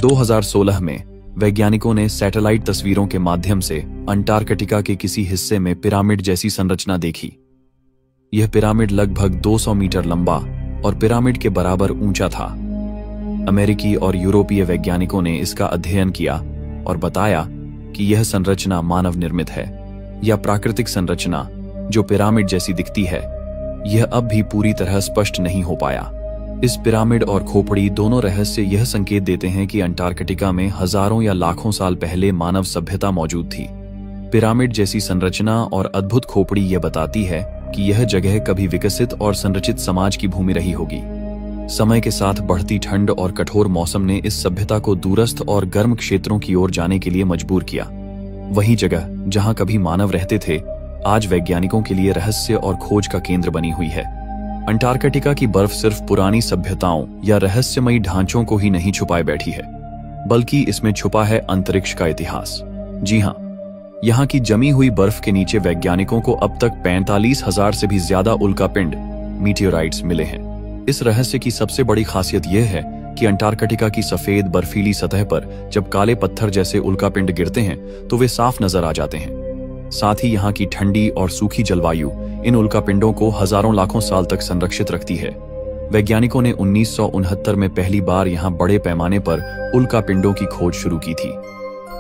2016 में वैज्ञानिकों ने सैटेलाइट तस्वीरों के माध्यम से अंटार्कटिका के किसी हिस्से में पिरामिड जैसी संरचना देखी। यह पिरामिड लगभग 200 मीटर लंबा और पिरामिड के बराबर ऊंचा था। अमेरिकी और यूरोपीय वैज्ञानिकों ने इसका अध्ययन किया और बताया कि यह संरचना मानव निर्मित है या प्राकृतिक संरचना जो पिरामिड जैसी दिखती है, यह अब भी पूरी तरह स्पष्ट नहीं हो पाया। इस पिरामिड और खोपड़ी दोनों रहस्य यह संकेत देते हैं कि अंटार्कटिका में हजारों या लाखों साल पहले मानव सभ्यता मौजूद थी। पिरामिड जैसी संरचना और अद्भुत खोपड़ी यह बताती है कि यह जगह कभी विकसित और संरचित समाज की भूमि रही होगी। समय के साथ बढ़ती ठंड और कठोर मौसम ने इस सभ्यता को दूरस्थ और गर्म क्षेत्रों की ओर जाने के लिए मजबूर किया। वही जगह जहां कभी मानव रहते थे, आज वैज्ञानिकों के लिए रहस्य और खोज का केंद्र बनी हुई है। अंटार्कटिका की बर्फ सिर्फ पुरानी सभ्यताओं या रहस्यमयी ढांचों को ही नहीं छुपाए बैठी है, बल्कि इसमें छुपा है अंतरिक्ष का इतिहास। जी हाँ, यहाँ की जमी हुई बर्फ के नीचे वैज्ञानिकों को अब तक 45,000 से भी ज्यादा उल्कापिंड मीटियोराइट्स मिले हैं। इस रहस्य की सबसे बड़ी खासियत यह है कि अंटार्कटिका की सफेद बर्फीली सतह पर जब काले पत्थर जैसे उल्कापिंड गिरते हैं तो वे साफ नजर आ जाते हैं। साथ ही यहाँ की ठंडी और सूखी जलवायु इन उल्कापिंडों को हजारों लाखों साल तक संरक्षित रखती है। वैज्ञानिकों ने 1969 में पहली बार यहाँ बड़े पैमाने पर उल्कापिंडों की खोज शुरू की थी।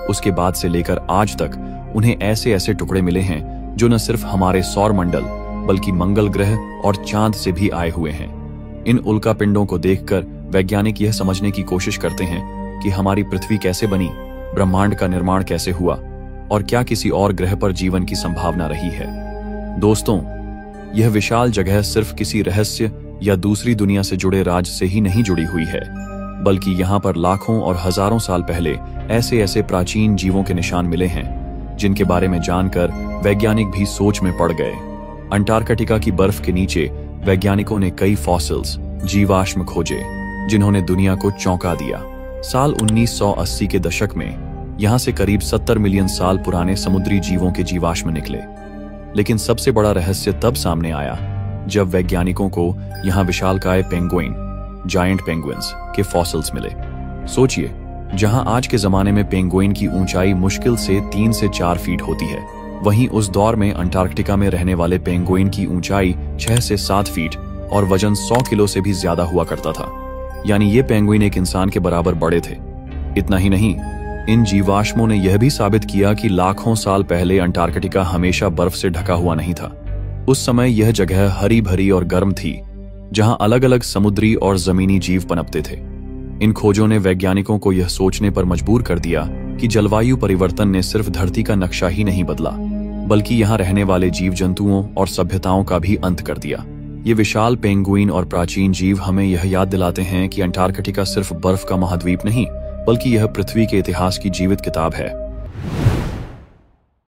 उसके बाद से लेकर आज तक उन्हें ऐसे ऐसे टुकड़े मिले हैं जो न सिर्फ हमारे सौर मंडल बल्कि मंगल ग्रह और चांद से भी आए हुए हैं। इन उल्कापिंडों को देखकर वैज्ञानिक यह समझने की कोशिश करते हैं कि हमारी पृथ्वी कैसे बनी, ब्रह्मांड का निर्माण कैसे हुआ और क्या किसी और ग्रह पर जीवन की संभावना रही है। दोस्तों, यह विशाल जगह सिर्फ किसी रहस्य या दूसरी दुनिया से जुड़े राज से ही नहीं जुड़ी हुई है, बल्कि यहाँ पर लाखों और हजारों साल पहले ऐसे ऐसे प्राचीन जीवों के निशान मिले हैं जिनके बारे में जानकर वैज्ञानिक भी सोच में पड़ गए। अंटार्कटिका की बर्फ के नीचे वैज्ञानिकों ने कई फॉसिल्स, जीवाश्म खोजे जिन्होंने दुनिया को चौंका दिया। साल 1980 के दशक में यहाँ से करीब 70 मिलियन साल पुराने समुद्री जीवों के जीवाश्म निकले। लेकिन सबसे बड़ा रहस्य तब सामने आया जब वैज्ञानिकों को यहाँ विशालकाय पेंगुइन, जायंट पेंगुइन्स के फॉसिल्स मिले। सोचिए, जहाँ आज के जमाने में पेंगुइन की ऊंचाई मुश्किल से 3 से 4 फीट होती है, वहीं उस दौर में अंटार्कटिका में रहने वाले पेंगुइन की ऊंचाई 6 से 7 फीट और वजन 100 किलो से भी ज्यादा हुआ करता था। यानी ये पेंगुइन एक इंसान के बराबर बड़े थे। इतना ही नहीं, इन जीवाश्मों ने यह भी साबित किया कि लाखों साल पहले अंटार्कटिका हमेशा बर्फ से ढका हुआ नहीं था। उस समय यह जगह हरी भरी और गर्म थी, जहां अलग अलग समुद्री और जमीनी जीव पनपते थे। इन खोजों ने वैज्ञानिकों को यह सोचने पर मजबूर कर दिया कि जलवायु परिवर्तन ने सिर्फ धरती का नक्शा ही नहीं बदला, बल्कि यहाँ रहने वाले जीव जंतुओं और सभ्यताओं का भी अंत कर दिया। ये विशाल पेंगुइन और प्राचीन जीव हमें यह याद दिलाते हैं कि अंटार्कटिका सिर्फ बर्फ का महाद्वीप नहीं, बल्कि यह पृथ्वी के इतिहास की जीवित किताब है।